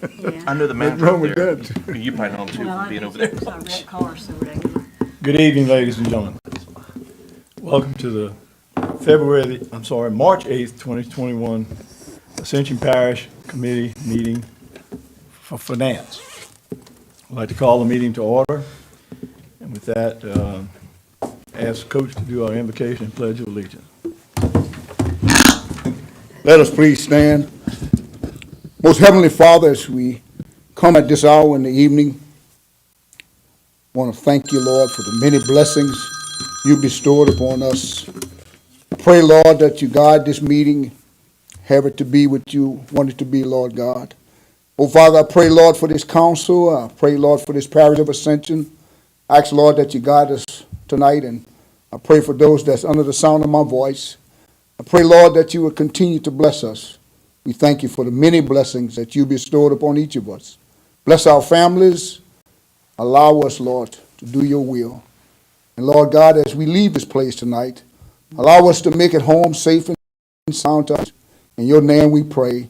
Yeah. I know the What's manager wrong up with there. that? You probably know him too Well, from I being do over there. too, 'cause I rent cars so regular. Good evening, ladies and gentlemen. Welcome to the March 8th, 2021 Ascension Parish Committee meeting for Finance. I'd like to call the meeting to order. And with that, ask Coach to do our invocation and pledge of allegiance. Let us please stand. Most Heavenly Father, as we come at this hour in the evening, I want to thank you, Lord, for the many blessings you bestowed upon us. Pray, Lord, that you guide this meeting, have it to be what you want it to be, Lord God. Oh, Father, I pray, Lord, for this council. I pray, Lord, for this parish of Ascension. I ask, Lord, that you guide us tonight, and I pray for those that's under the sound of my voice. I pray, Lord, that you would continue to bless us. We thank you for the many blessings that you bestowed upon each of us. Bless our families. Allow us, Lord, to do your will. And Lord God, as we leave this place tonight, allow us to make it home safe and sound to us. In your name we pray.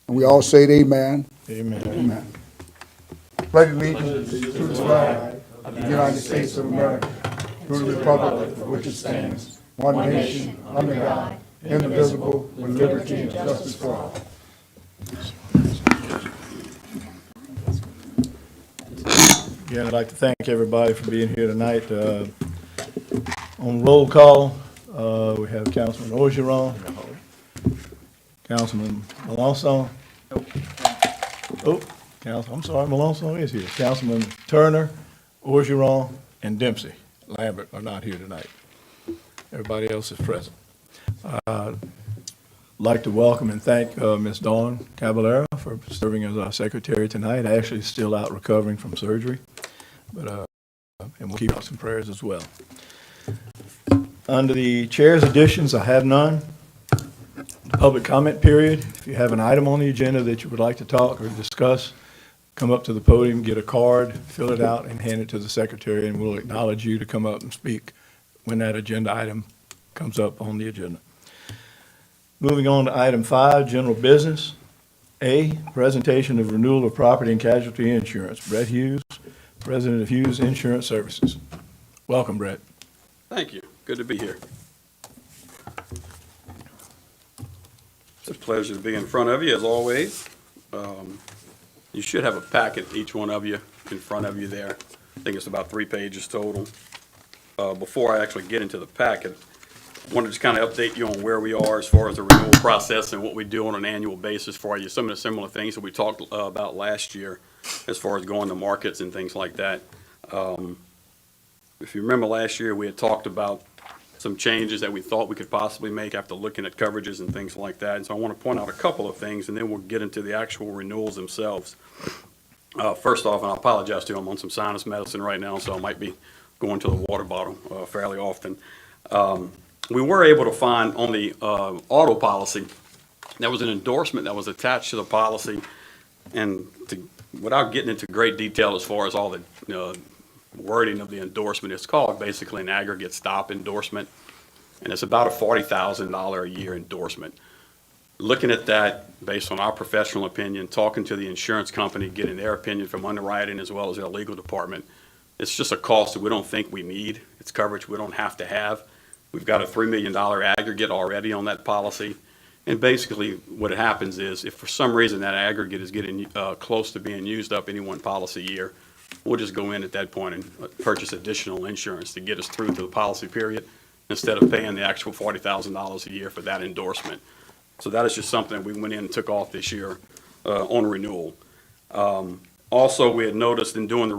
And we all say amen. Amen. Amen. Pledge allegiance to the flag of the United States of America, to the republic for which it stands, one nation, under God, indivisible, with liberty and justice for all. Again, I'd like to thank everybody for being here tonight. On roll call, we have Councilman Orgeron, Councilman Malonson. Malonson is here. Councilman Turner, Orgeron, and Dempsey. Lambert are not here tonight. Everybody else is present. I'd like to welcome and thank Ms. Dawn Caballero for serving as our secretary tonight. Actually still out recovering from surgery, but and we'll keep us in prayers as well. Under the chair's additions, I have none. The public comment period, if you have an item on the agenda that you would like to talk or discuss, come up to the podium, get a card, fill it out, and hand it to the secretary, and we'll acknowledge you to come up and speak when that agenda item comes up on the agenda. Moving on to item 5, general business. A, presentation of renewal of property and casualty insurance. Brett Hughes, President of Hughes Insurance Services. Welcome, Brett. Thank you. Good to be here. It's a pleasure to be in front of you, as always. You should have a packet, each one of you, in front of you there. I think it's about 3 pages total. Before I actually get into the packet, I wanted to just kind of update you on where we are as far as the renewal process and what we do on an annual basis for you. Some of the similar things that we talked about last year as far as going to markets and things like that. If you remember last year, we had talked about some changes that we thought we could possibly make after looking at coverages and things like that. And so I want to point out a couple of things, and then we'll get into the actual renewals themselves. First off, and I apologize to you, I'm on some sinus medicine right now, so I might be going to the water bottle fairly often. We were able to find on the auto policy, there was an endorsement that was attached to the policy, and without getting into great detail as far as all the wording of the endorsement, it's called basically an aggregate stop endorsement, and it's about a $40,000 a year endorsement. Looking at that, based on our professional opinion, talking to the insurance company, getting their opinion from underwriting as well as their legal department, it's just a cost that we don't think we need. It's coverage we don't have to have. We've got a $3 million aggregate already on that policy. And basically what happens is if for some reason that aggregate is getting close to being used up any one policy year, we'll just go in at that point and purchase additional insurance to get us through to the policy period instead of paying the actual $40,000 a year for that endorsement. So that is just something that we went in and took off this year on renewal. Also, we had noticed in doing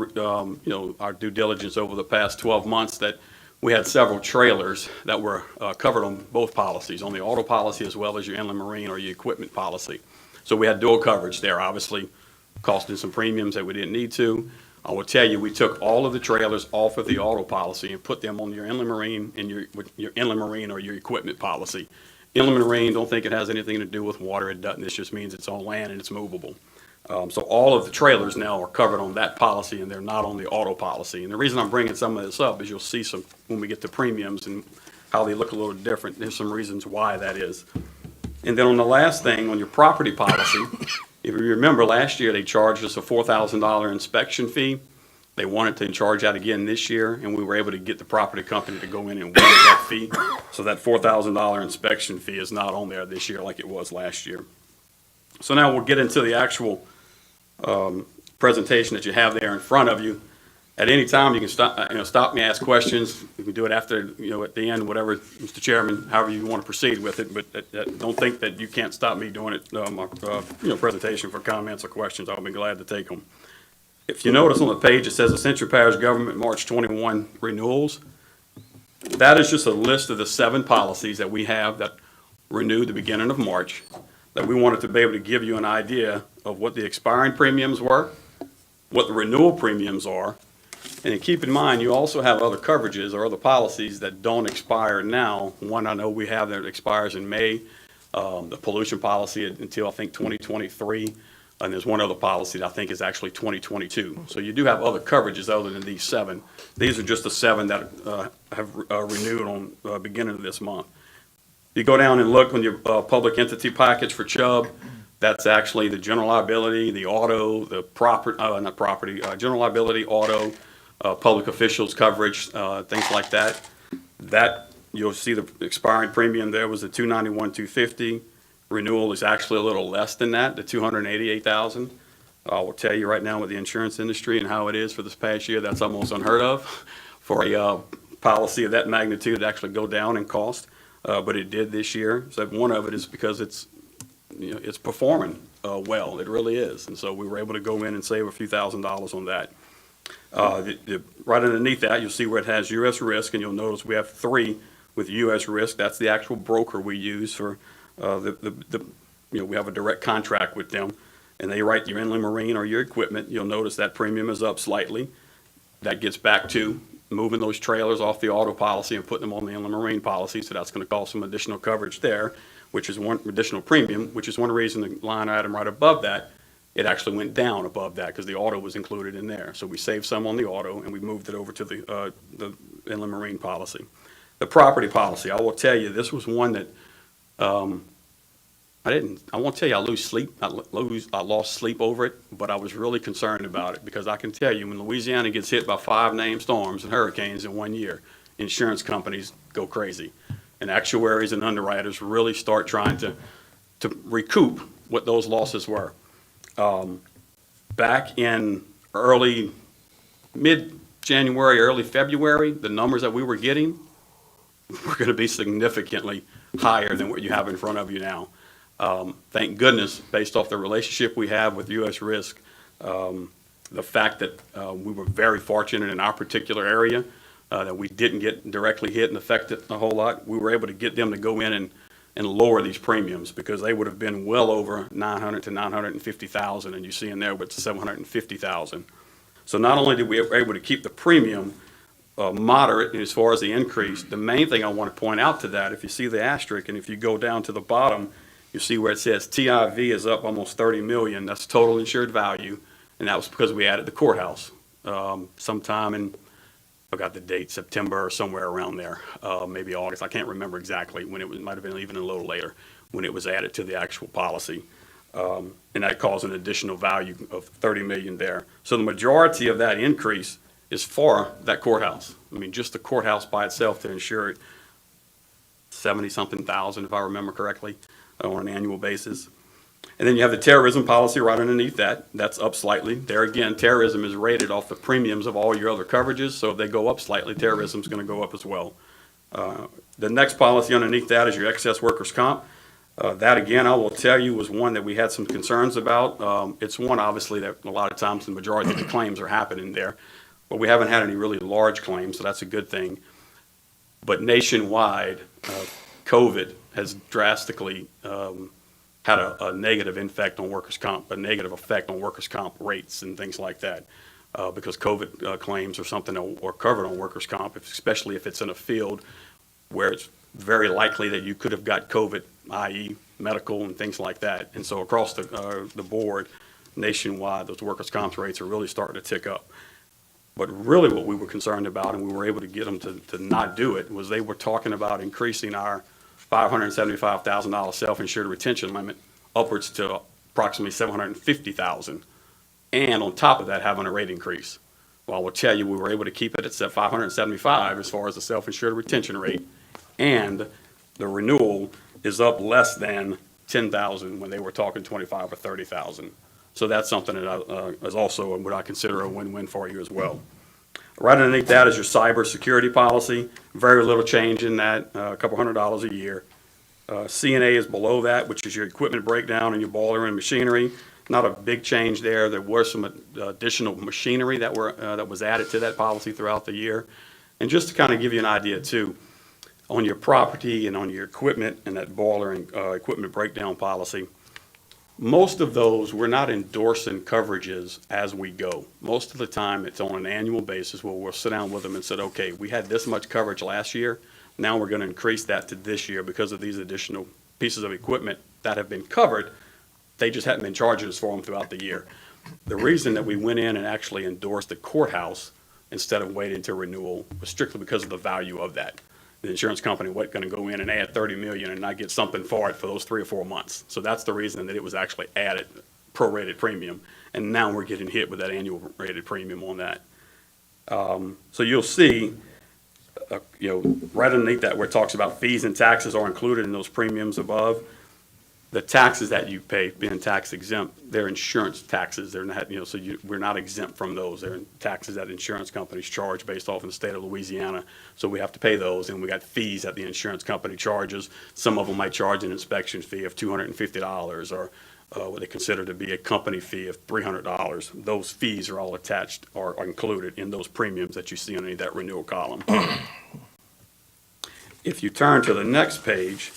our due diligence over the past 12 months that we had several trailers that were covered on both policies, on the auto policy as well as your inland marine or your equipment policy. So we had dual coverage there, obviously costing some premiums that we didn't need to. I will tell you, we took all of the trailers off of the auto policy and put them on your inland marine and your inland marine or your equipment policy. Inland marine, don't think it has anything to do with water. It doesn't. It just means it's on land and it's movable. So all of the trailers now are covered on that policy and they're not on the auto policy. And the reason I'm bringing some of this up is you'll see some when we get to premiums and how they look a little different. There's some reasons why that is. And then on the last thing, on your property policy, If you remember last year, they charged us a $4,000 inspection fee. They wanted to charge that again this year, and we were able to get the property company to go in and waive that fee. So that $4,000 inspection fee is not on there this year like it was last year. So now we'll get into the actual presentation that you have there in front of you. At any time, you can stop me, ask questions. You can do it after, at the end, whatever, Mr. Chairman, however you want to proceed with it. But don't think that you can't stop me doing it, my presentation for comments or questions. I'll be glad to take them. If you notice on the page, it says Ascension Parish Government March 21 renewals. That is just a list of the 7 policies that we have that renewed the beginning of March, that we wanted to be able to give you an idea of what the expiring premiums were, what the renewal premiums are. And keep in mind, you also have other coverages or other policies that don't expire now. One I know we have that expires in May, the pollution policy until I think 2023. And there's one other policy that I think is actually 2022. So you do have other coverages other than these 7. These are just the 7 that have renewed on beginning of this month. You go down and look on your public entity package for Chubb. That's actually the general liability, the auto, the general liability, auto, public officials coverage, things like that. That you'll see the expiring premium there was the $291,250. Renewal is actually a little less than that, the $288,000. I will tell you right now with the insurance industry and how it is for this past year, that's almost unheard of for a policy of that magnitude to actually go down in cost. But it did this year. So one of it is because it's performing well. It really is. And so we were able to go in and save a few $1,000s on that. Right underneath that, you'll see where it has U.S. Risk, and you'll notice we have 3 with U.S. Risk. That's the actual broker we use for we have a direct contract with them, and they write your inland marine or your equipment. You'll notice that premium is up slightly. That gets back to moving those trailers off the auto policy and putting them on the inland marine policy, so that's going to cost some additional coverage there, which is one additional premium, which is one reason the line item right above that, it actually went down above that because the auto was included in there. So we saved some on the auto and we moved it over to the inland marine policy. The property policy, I will tell you, this was one that I won't tell you I lost sleep over it, but I was really concerned about it because I can tell you when Louisiana gets hit by 5 named storms and hurricanes in 1 year, insurance companies go crazy. And actuaries and underwriters really start trying to recoup what those losses were. Back in mid-January, early February, the numbers that we were getting were going to be significantly higher than what you have in front of you now. Thank goodness, based off the relationship we have with U.S. Risk, the fact that we were very fortunate in our particular area, that we didn't get directly hit and affected a whole lot, we were able to get them to go in and lower these premiums because they would have been well over $900,000 to $950,000, and you see in there with $750,000. So not only did we were able to keep the premium moderate as far as the increase, the main thing I want to point out to that, if you see the asterisk and if you go down to the bottom, you see where it says TIV is up almost $30 million. That's total insured value, and that was because we added the courthouse sometime in, I got the date, September or somewhere around there, maybe August. I can't remember exactly when it might have been even a little later when it was added to the actual policy. And that caused an additional value of $30 million there. So the majority of that increase is for that courthouse. I mean, just the courthouse by itself to insure it, 70-something thousand, if I remember correctly, on an annual basis. And then you have the terrorism policy right underneath that. That's up slightly. There again, terrorism is rated off the premiums of all your other coverages, so if they go up slightly, terrorism is going to go up as well. The next policy underneath that is your excess workers' comp. That again, I will tell you, was one that we had some concerns about. It's one, obviously, that a lot of times the majority of the claims are happening there, but we haven't had any really large claims, so that's a good thing. But nationwide, COVID has drastically had a negative effect on workers' comp, rates and things like that, because COVID claims or something are covered on workers' comp, especially if it's in a field where it's very likely that you could have got COVID, i.e. medical and things like that. And so across the board, nationwide, those workers' comp rates are really starting to tick up. But really what we were concerned about, and we were able to get them to not do it, was they were talking about increasing our $575,000 self-insured retention limit upwards to approximately 750,000, and on top of that, having a rate increase. Well, I will tell you, we were able to keep it at 575 as far as the self-insured retention rate, and the renewal is up less than 10,000 when they were talking 25 or 30,000. So that's something that is also what I consider a win-win for you as well. Right underneath that is your cybersecurity policy. Very little change in that, a couple $100 a year. CNA is below that, which is your equipment breakdown and your boiler and machinery. Not a big change there. There was some additional machinery that was added to that policy throughout the year. And just to kind of give you an idea too, on your property and on your equipment and that boiler and equipment breakdown policy, most of those, we're not endorsing coverages as we go. Most of the time, it's on an annual basis where we'll sit down with them and say, okay, we had this much coverage last year. Now we're going to increase that to this year because of these additional pieces of equipment that have been covered. They just hadn't been charging us for them throughout the year. The reason that we went in and actually endorsed the courthouse instead of waiting to renewal was strictly because of the value of that. The insurance company wasn't going to go in and add 30 million and not get something for it for those 3 or 4 months. So that's the reason that it was actually added, prorated premium. And now we're getting hit with that annual rated premium on that. So you'll see, right underneath that where it talks about fees and taxes are included in those premiums above. The taxes that you pay, being tax exempt, they're insurance taxes. They're not, we're not exempt from those. They're taxes that insurance companies charge based off in the state of Louisiana. So we have to pay those, and we got fees that the insurance company charges. Some of them might charge an inspection fee of $250 or what they consider to be a company fee of $300. Those fees are all attached or are included in those premiums that you see underneath that renewal column. If you turn to the next page,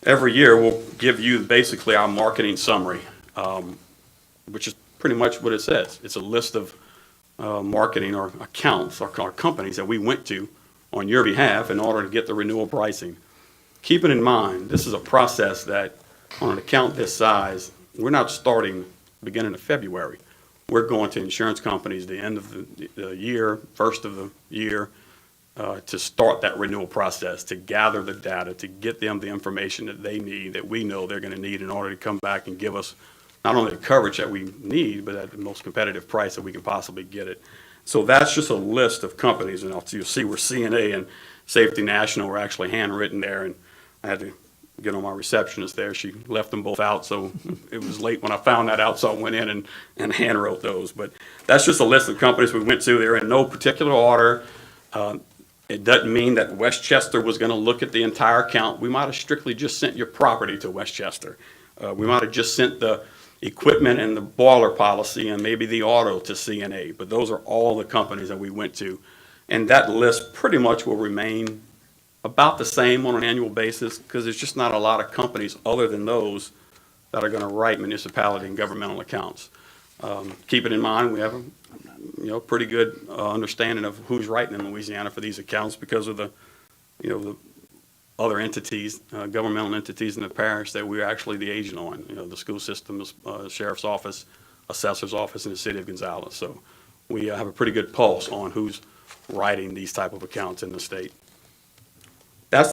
every year, we'll give you basically our marketing summary, which is pretty much what it says. It's a list of marketing or accounts or companies that we went to on your behalf in order to get the renewal pricing. Keeping in mind, this is a process that on an account this size, we're not starting beginning of February. We're going to insurance companies the end of the year, first of the year, to start that renewal process, to gather the data, to get them the information that they need, that we know they're going to need in order to come back and give us not only the coverage that we need, but at the most competitive price that we can possibly get it. So that's just a list of companies, and you'll see where CNA and Safety National were actually handwritten there, and I had to get on my receptionist there. She left them both out, so it was late when I found that out, so I went in and hand wrote those. But that's just a list of companies we went to. They're in no particular order. It doesn't mean that Westchester was going to look at the entire account. We might have strictly just sent your property to Westchester. We might have just sent the equipment and the boiler policy and maybe the auto to CNA. But those are all the companies that we went to. And that list pretty much will remain about the same on an annual basis because there's just not a lot of companies other than those that are going to write municipality and governmental accounts. Keep it in mind, we have a pretty good understanding of who's writing in Louisiana for these accounts because of the other entities, governmental entities in the parish that we're actually the agent on. The school system, sheriff's office, assessor's office in the city of Gonzales. So we have a pretty good pulse on who's writing these type of accounts in the state. That's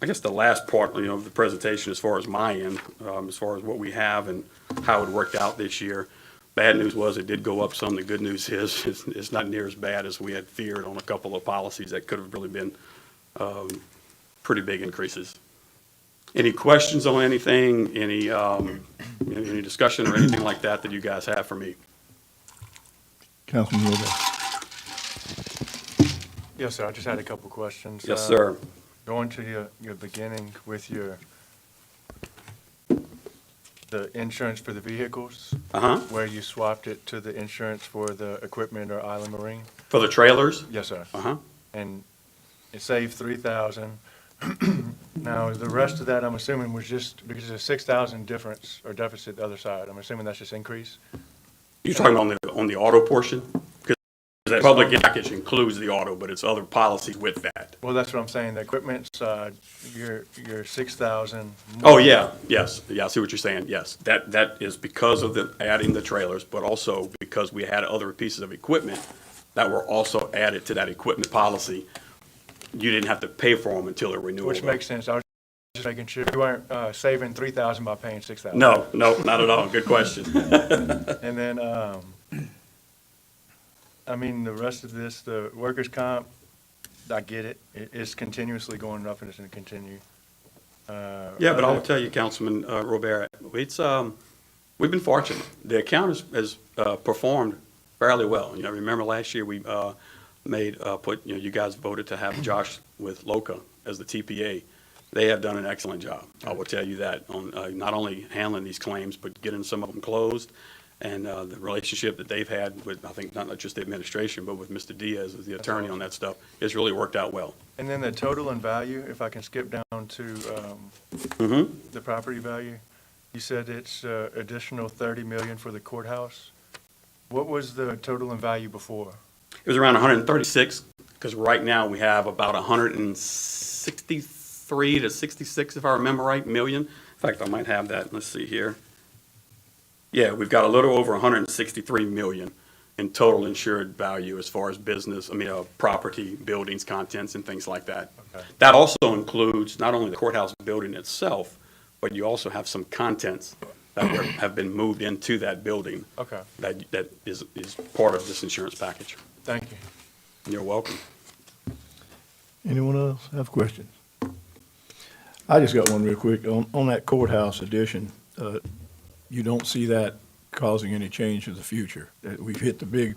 I guess the last part, of the presentation as far as my end, as far as what we have and how it worked out this year. Bad news was it did go up some. The good news is it's not near as bad as we had feared on a couple of policies that could have really been pretty big increases. Any questions on anything? Any discussion or anything like that you guys have for me? Councilman Wilbur. Yes, sir. I just had a couple questions. Yes, sir. Going to your beginning with the insurance for the vehicles, where you swapped it to the insurance for the equipment or Island Marine. For the trailers? Yes, sir. Uh-huh. And it saved $3,000. Now, the rest of that, I'm assuming, was just because there's $6,000 difference or deficit the other side. I'm assuming that's just increase? You're talking on the auto portion? Because that public package includes the auto, but it's other policies with that. Well, that's what I'm saying. The equipment side, you're $6,000. Oh, yeah, yes. Yeah, I see what you're saying, yes. That is because of adding the trailers, but also because we had other pieces of equipment that were also added to that equipment policy. You didn't have to pay for them until the renewal. Which makes sense. I was just making sure you weren't saving 3,000 by paying 6,000. No, not at all. Good question. And then, I mean, the rest of this, the workers' comp, I get it. It's continuously going up and it's going to continue. Yeah, but I will tell you, Councilman Robert, we've been fortunate. The account has performed fairly well. You know, remember last year we you guys voted to have Josh with LOCA as the TPA. They have done an excellent job. I will tell you that on not only handling these claims, but getting some of them closed. And the relationship that they've had with, I think, not just the administration, but with Mr. Diaz as the attorney on that stuff, has really worked out well. And then the total in value, if I can skip down to the property value, you said it's additional 30 million for the courthouse. What was the total in value before? It was around 136, because right now we have about 163 to 66, if I remember right, million. In fact, I might have that. Let's see here. Yeah, we've got a little over 163 million in total insured value as far as property, buildings, contents, and things like that. Okay. That also includes not only the courthouse building itself, but you also have some contents that have been moved into that building. Okay, That is part of this insurance package. thank you. You're welcome. Anyone else have questions? I just got one real quick. On that courthouse addition, you don't see that causing any change in the future? We've hit the big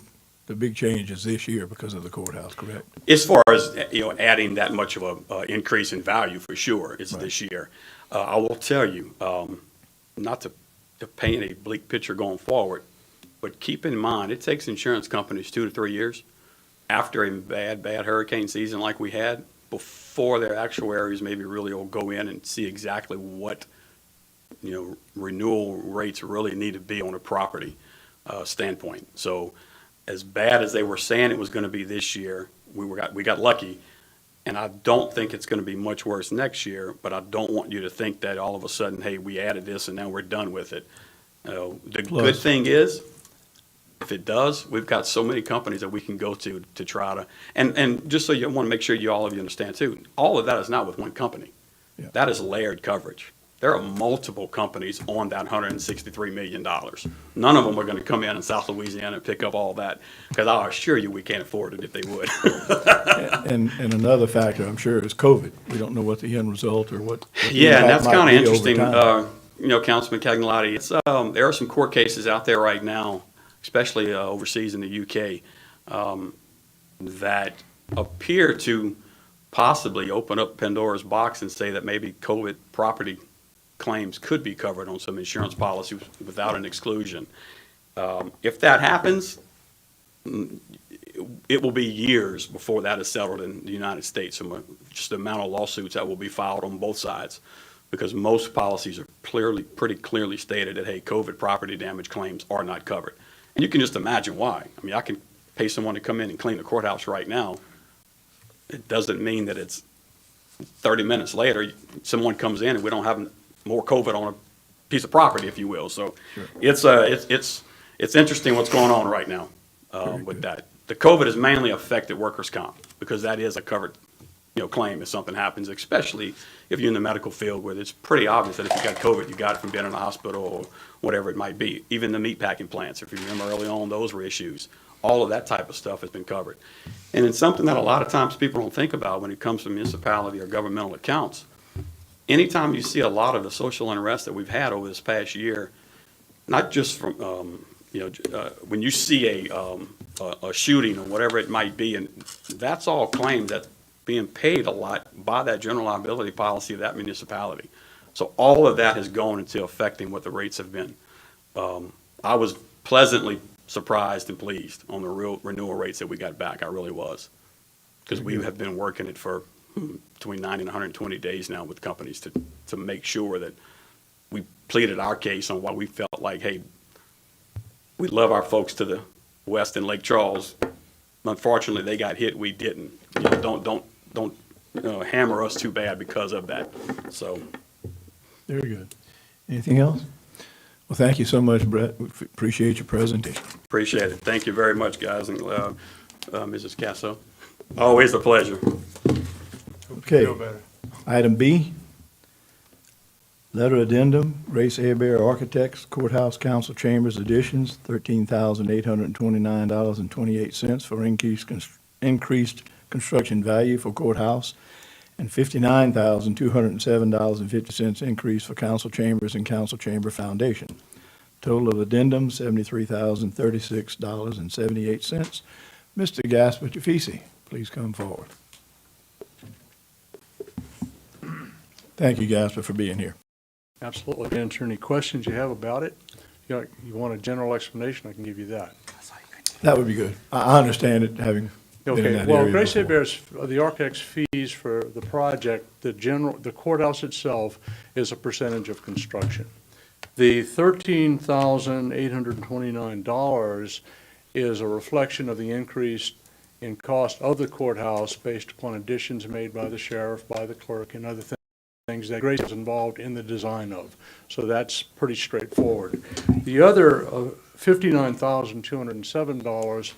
changes this year because of the courthouse, correct? As far as, adding that much of a increase in value, for sure, is this year. I will tell you, not to paint a bleak picture going forward, but keep in mind, it takes insurance companies 2 to 3 years after a bad hurricane season like we had, before their actuaries maybe really will go in and see exactly what renewal rates really need to be on a property standpoint. So as bad as they were saying it was going to be this year, we got lucky, and I don't think it's going to be much worse next year, but I don't want you to think that all of a sudden, hey, we added this and now we're done with it. Good thing is, if it does, we've got so many companies that we can go to try to, and just so you want to make sure all of you understand too, all of that is not with one company. Yeah. That is layered coverage. There are multiple companies on that $163 million. None of them are going to come in South Louisiana and pick up all that, because I assure you we can't afford it if they would. And another factor, I'm sure, is COVID. We don't know what the end result or what the Yeah, and impact that's kind might of be over interesting. time. Councilman Cagnolati, there are some court cases out there right now, especially overseas in the UK, that appear to possibly open up Pandora's box and say that maybe COVID property claims could be covered on some insurance policies without an exclusion. If that happens, it will be years before that is settled in the United States, from just the amount of lawsuits that will be filed on both sides, because most policies are pretty clearly stated that, hey, COVID property damage claims are not covered. And you can just imagine why. I mean, I can pay someone to come in and clean the courthouse right now. It doesn't mean that it's 30 minutes later, someone comes in and we don't have more COVID on a piece of property, if you will. So Sure. it's interesting what's going on right now with that. The COVID has mainly affected workers' comp, because that is a covered claim if something happens, especially if you're in the medical field, where it's pretty obvious that if you got COVID, you got it from being in the hospital or whatever it might be. Even the meatpacking plants, if you remember early on, those were issues. All of that type of stuff has been covered. And it's something that a lot of times people don't think about when it comes to municipality or governmental accounts. Anytime you see a lot of the social unrest that we've had over this past year, not just from, when you see a shooting or whatever it might be, and that's all claims that's being paid a lot by that general liability policy of that municipality. So all of that has gone into affecting what the rates have been. I was pleasantly surprised and pleased on the real renewal rates that we got back. I really was, because we have been working it for between 90 and 120 days now with companies to make sure that we pleaded our case on why we felt like, hey, we love our folks to the west in Lake Charles. Unfortunately, they got hit, we didn't. Don't hammer us too bad because of that. So, Very good. Anything else? Well, thank you so much, Brett. We appreciate your presentation. appreciate it. Thank you very much, guys, and Mrs. Casso. Always a pleasure. Okay. Feel better. Item B, Letter addendum, Grace Airbear Architects Courthouse Council Chambers additions, $13,829.28 for increased construction value for courthouse, and $59,207.50 increase for council chambers and council chamber foundation. Total of addendum, $73,036.78. Mr. Gaspar Jafisi, please come forward. Thank you, Gaspar, for being here. Absolutely. Answer any questions you have about it. You want a general explanation, I can give you that. That would be good. I understand it, having been in Okay, that well, area Grace before. Bear's, the architect's fees for the project, the courthouse itself is a percentage of construction. The $13,829 is a reflection of the increase in cost of the courthouse based upon additions made by the sheriff, by the clerk, and other things that Grace is involved in the design of. So that's pretty straightforward. The other $59,207,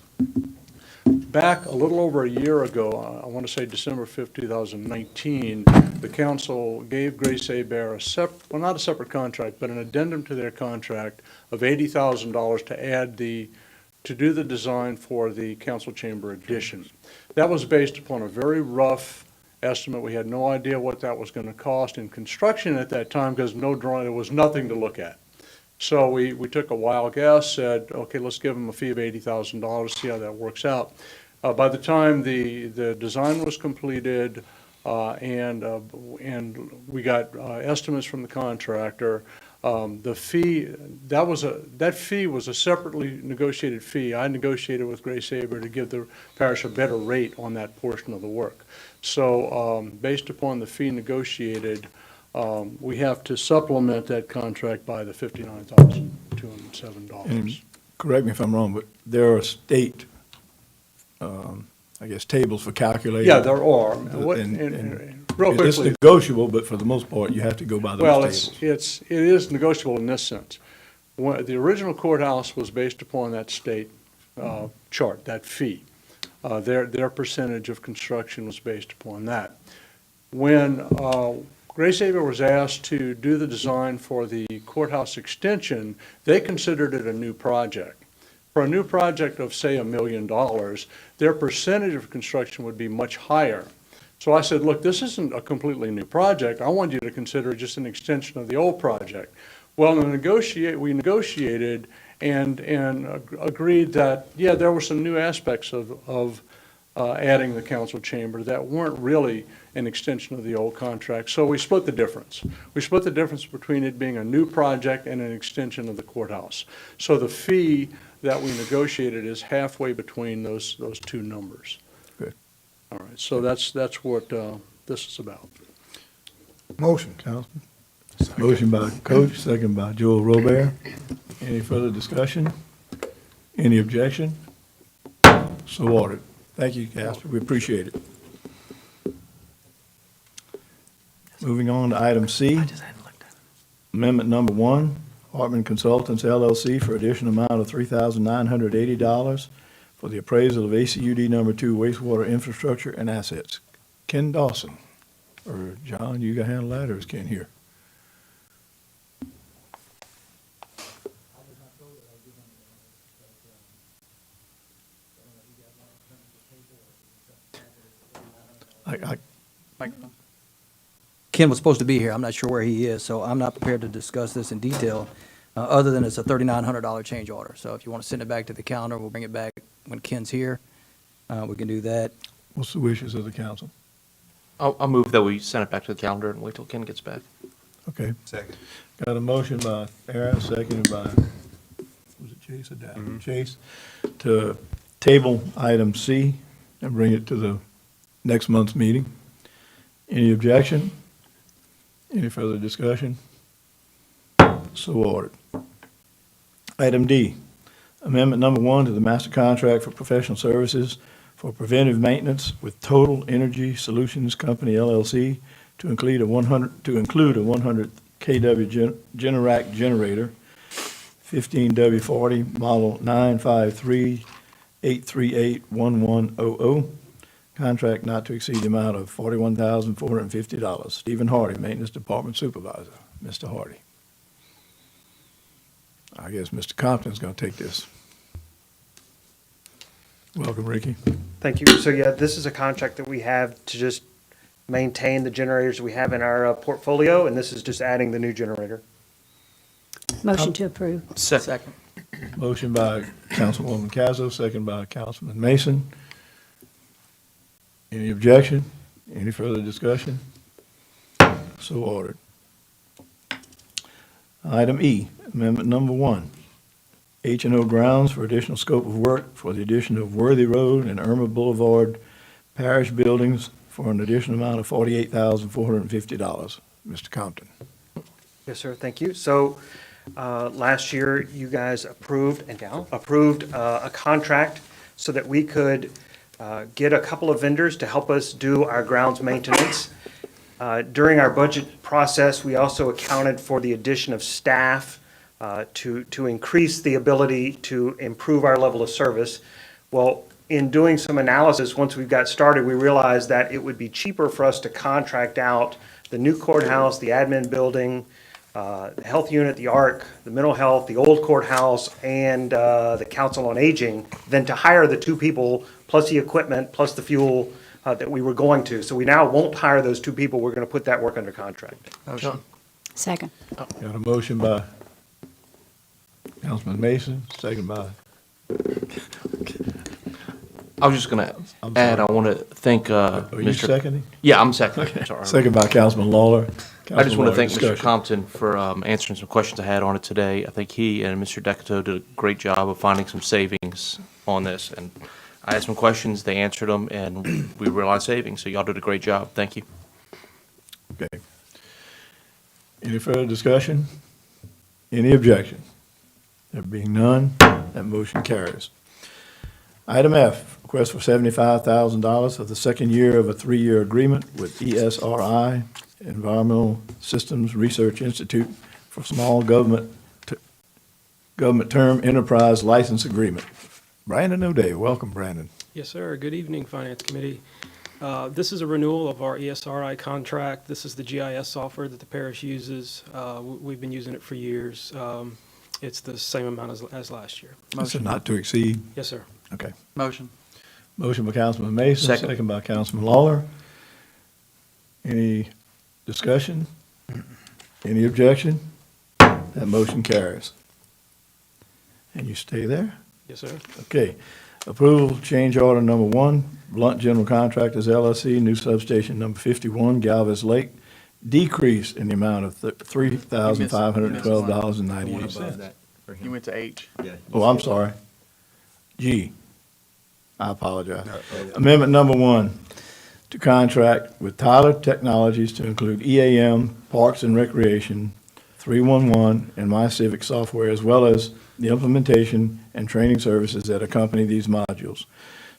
back a little over a year ago, I want to say December 5th, 2019, the council gave Grace Bear well, not a separate contract, but an addendum to their contract of $80,000 to do the design for the council chamber addition. That was based upon a very rough estimate. We had no idea what that was going to cost in construction at that time because no drawing, there was nothing to look at. So we took a wild guess, said, okay, let's give them a fee of $80,000, see how that works out. By the time the design was completed and we got estimates from the contractor, the fee, that fee was a separately negotiated fee. I negotiated with Grace Bear to give the parish a better rate on that portion of the work. So based upon the fee negotiated, we have to supplement that contract by the $59,207. And correct me if I'm wrong, but there are state, I guess, tables for calculating. Yeah, there are. And Real it's quickly, negotiable, but for the most part, you have to go by well, those tables. it is negotiable in this sense. The original courthouse was based upon that state chart, that fee. Their percentage of construction was based upon that. When Grace Bear was asked to do the design for the courthouse extension, they considered it a new project. For a new project of, say, $1 million, their percentage of construction would be much higher. So I said, look, this isn't a completely new project. I want you to consider it just an extension of the old project. Well, we negotiated and agreed that, yeah, there were some new aspects of adding the council chamber that weren't really an extension of the old contract. So we split the difference. We split the difference between it being a new project and an extension of the courthouse. So the fee that we negotiated is halfway between those two numbers. Good. All right, so that's what this is about. Motion. Councilman? Motion by Coach, second by Joel Robert. Any further discussion? Any objection? So ordered. Thank you, Casper. We appreciate it. Moving on to item C. Amendment number 1, Hartman Consultants LLC for additional amount of $3,980 for the appraisal of ACUD number 2 wastewater infrastructure and assets. Ken Dawson, or John, you can handle that, or is Ken here? Ken was supposed to be here. I'm not sure where he is, so I'm not prepared to discuss this in detail, other than it's a $3,900 change order. So if you want to send it back to the calendar, we'll bring it back when Ken's here. We can do that. What's the wishes of the council? I'll move that we send it back to the calendar and wait till Ken gets back. Okay. Second. Got a motion by Aaron, seconded by, was it Chase or Dan? Chase, to table item C and bring it to the next month's meeting. Any objection? Any further discussion? So ordered. Item D, amendment number 1 to the master contract for professional services for preventive maintenance with Total Energy Solutions Company LLC to include a 100 kW Generac generator, 15W40, model 953-838-1100. Contract not to exceed the amount of $41,450. Stephen Hardy, Maintenance Department Supervisor. Mr. Hardy. I guess Mr. Compton's gonna take this. Welcome, Ricky. Thank you. So yeah, this is a contract that we have to just maintain the generators we have in our portfolio, and this is just adding the new generator. Motion to approve. Second. Motion by Councilwoman Cazo, second by Councilman Mason. Any objection? Any further discussion? So ordered. Item E, amendment number 1. H&O Grounds for additional scope of work for the addition of Worthy Road and Irma Boulevard parish buildings for an additional amount of $48,450. Mr. Compton. Yes, sir. Thank you. So last year, you guys approved a contract so that we could get a couple of vendors to help us do our grounds maintenance. During our budget process, we also accounted for the addition of staff to increase the ability to improve our level of service. Well, in doing some analysis, once we got started, we realized that it would be cheaper for us to contract out the new courthouse, the admin building, the health unit, the ARC, the mental health, the old courthouse, and the council on aging, than to hire the 2 people, plus the equipment, plus the fuel that we were going to. So we now won't hire those 2 people. We're going to put that work under contract. Motion. Second. Got a motion by Councilman Mason, second by, I was just gonna I'm add, sorry. I want to thank, are you Mr. seconding? Yeah, I'm second, sorry. Second by Councilman Lawler. I just want to thank Mr. Discussion. Compton for answering some questions I had on it today. I think he and Mr. Decato did a great job of finding some savings on this, and I asked some questions, they answered them, and we realized savings, so y'all did a great job. Thank you. Okay. Any further discussion? Any objection? There being none, that motion carries. Item F, request for $75,000 for the second year of a 3-year agreement with ESRI, Environmental Systems Research Institute, for small government term enterprise license agreement. Brandon O'Day, welcome, Brandon. Yes, sir. Good evening, Finance Committee. This is a renewal of our ESRI contract. This is the GIS software that the parish uses. We've been using it for years. It's the same amount as last year. That's a not to exceed. Yes, sir. Okay. Motion. Motion by Councilman Mason, Second. second by Councilman Lawler. Any discussion? Any objection? That motion carries. And you stay there? Yes, sir. Okay. Approval of change order number 1, Blunt General Contractors LLC, new substation number 51, Galvez Lake, decrease in the amount of $3,512.98. You went to H. Oh, I'm sorry. G. I apologize. Amendment number 1, to contract with Tyler Technologies to include EAM, Parks and Recreation, 311, and My Civic software, as well as the implementation and training services that accompany these modules.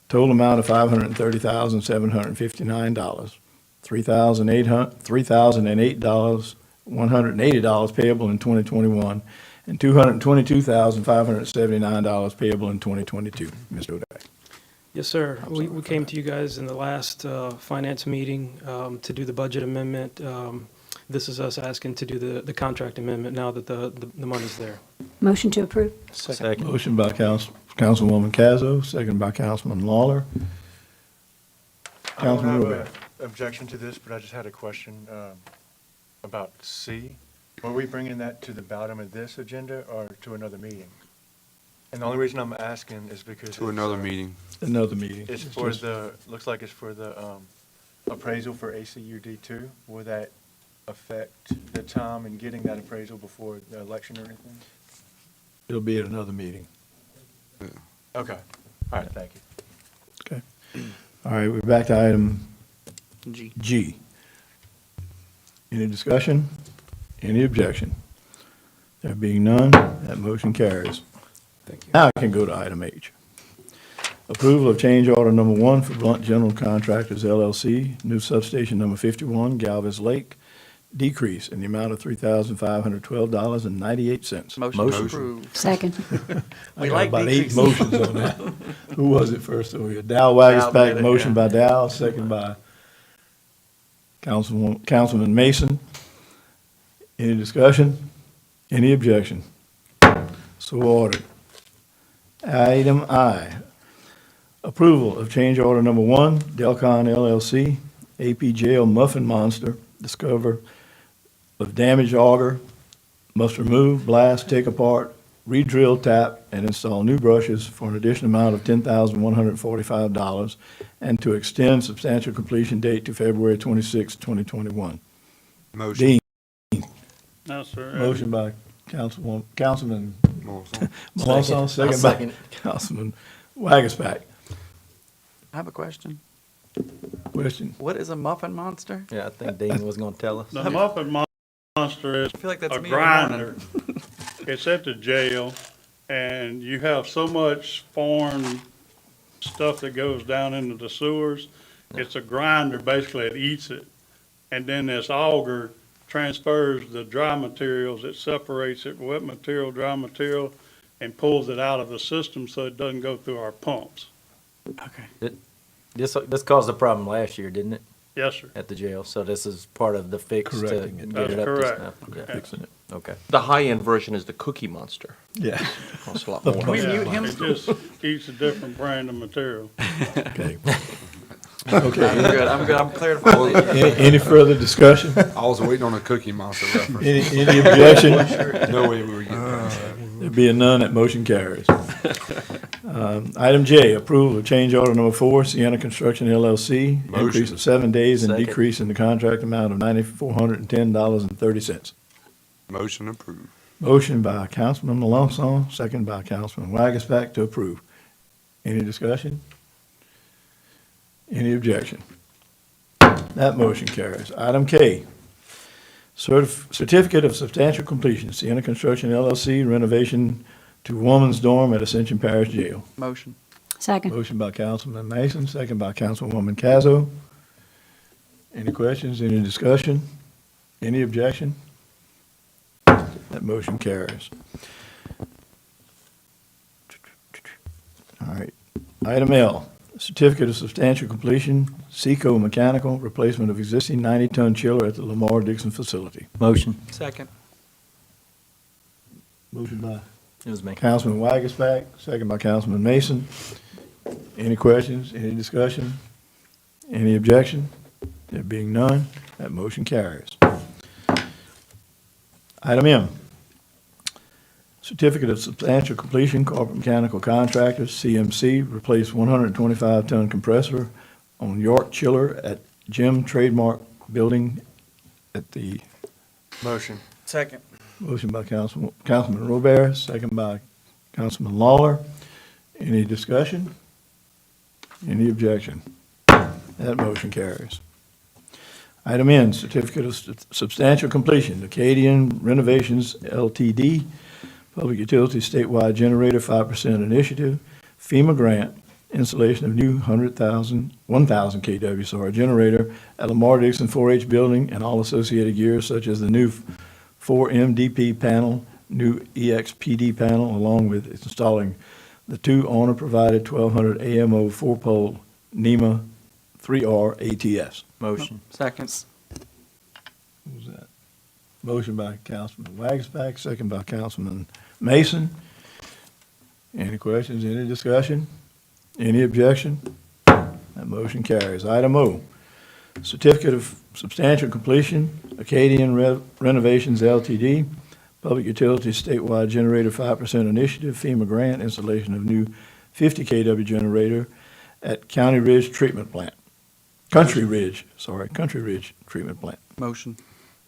Total amount of $530,759, $3,008, $180 payable in 2021, and $222,579 payable in 2022. Mr. O'Day. Yes, sir. We came to you guys in the last finance meeting to do the budget amendment. This is us asking to do the contract amendment now that the money's there. Motion to approve. Second. Motion by Councilwoman Cazo, second by Councilman Lawler. I don't Councilman have Rubio. an objection to this, but I just had a question about C. Were we bringing that to the bottom of this agenda or to another meeting? And the only reason I'm asking is because. To another meeting. Another meeting. It's for the, looks like it's for the appraisal for ACUD 2. Will that affect the time in getting that appraisal before the election or anything? It'll be at another meeting. Okay. All right, thank you. Okay. All right, we're back to item G. Any discussion? Any objection? There being none, that motion carries. Thank you. Now I can go to item H. Approval of change order number 1 for Blunt General Contractors LLC, new substation number 51, Galvez Lake, decrease in the amount of $3,512.98. Motion approved. Second. I got about 8 motions on that. Who was it first over here? Dow Wagasback, motion by Dow, second by Councilman Mason. Any discussion? Any objection? So ordered. Item I, approval of change order number 1, Delcon LLC, AP Jail Muffin Monster, discover of damaged auger, must remove, blast, take apart, re-drill, tap, and install new brushes for an additional amount of $10,145, and to extend substantial completion date to February 26, 2021. Motion. Dean, No, sir. motion by Councilman Morrison. Malonson, second by Second. Councilman Wagasback. I have a question. Question? What is a muffin monster? Yeah, I think Dean was gonna tell us. The Muffin Monster is I feel like that's a me in the morning. grinder. It's at the jail, and you have so much foreign stuff that goes down into the sewers. It's a grinder, basically, it eats it. And then this auger transfers the dry materials, it separates it, wet material, dry material, and pulls it out of the system so it doesn't go through our pumps. Okay. This caused a problem last year, didn't it, Yes, sir. at the jail? So this is part of the fix to Correcting it. get it That's up to correct. snuff. Okay. Fixing it. Okay. The high-end version is the Cookie Monster. Yeah. Costs a lot The more. Can we Yeah. mute him? It just eats a different brand of material. Okay. I'm Okay. good, I'm clear to follow. Any further discussion? I was waiting on a Cookie Monster reference. Any objection? No way we were getting that. There being none, that motion carries. Item J, approval of change order number 4, Sienna Construction LLC, increase Motion. of 7 days and Second. decrease in the contract amount of $9,410.30. Motion approved. Motion by Councilman Malonson, second by Councilman Wagasback to approve. Any discussion? Any objection? That motion carries. Item K, certificate of substantial completion, Sienna Construction LLC, renovation to Woman's Dorm at Ascension Parish Jail. Motion. Second. Motion by Councilman Mason, second by Councilwoman Cazo. Any questions, any discussion? Any objection? That motion carries. All right. Item L, certificate of substantial completion, Seco Mechanical, replacement of existing 90-ton chiller at the Lamar Dixon facility. Motion. Second. Motion by It was me. Councilman Wagasback, second by Councilman Mason. Any questions, any discussion, any objection? There being none, that motion carries. Item M, certificate of substantial completion, corporate mechanical contractors, CMC, replace 125-ton compressor on York Chiller at Jim Trademark Building at the, Motion. Second. motion by Councilman Robert, second by Councilman Lawler. Any discussion? Any objection? That motion carries. Item N, certificate of substantial completion, Acadian Renovations LTD, Public Utilities Statewide Generator 5% Initiative, FEMA grant, installation of new 1,000 kW, generator at Lamar Dixon 4-H building and all associated gears such as the new 4MDP panel, new EXPD panel, along with installing the 2 owner-provided 1,200 AMO 4-pole NEMA 3R ATS. Motion. Second. What was that? Motion by Councilman Wagasback, second by Councilman Mason. Any questions, any discussion? Any objection? That motion carries. Item O, certificate of substantial completion, Acadian Renovations LTD, Public Utilities Statewide Generator 5% Initiative, FEMA grant, installation of new 50 kW generator at Country Ridge Treatment Plant. Country Ridge Treatment Plant. Motion.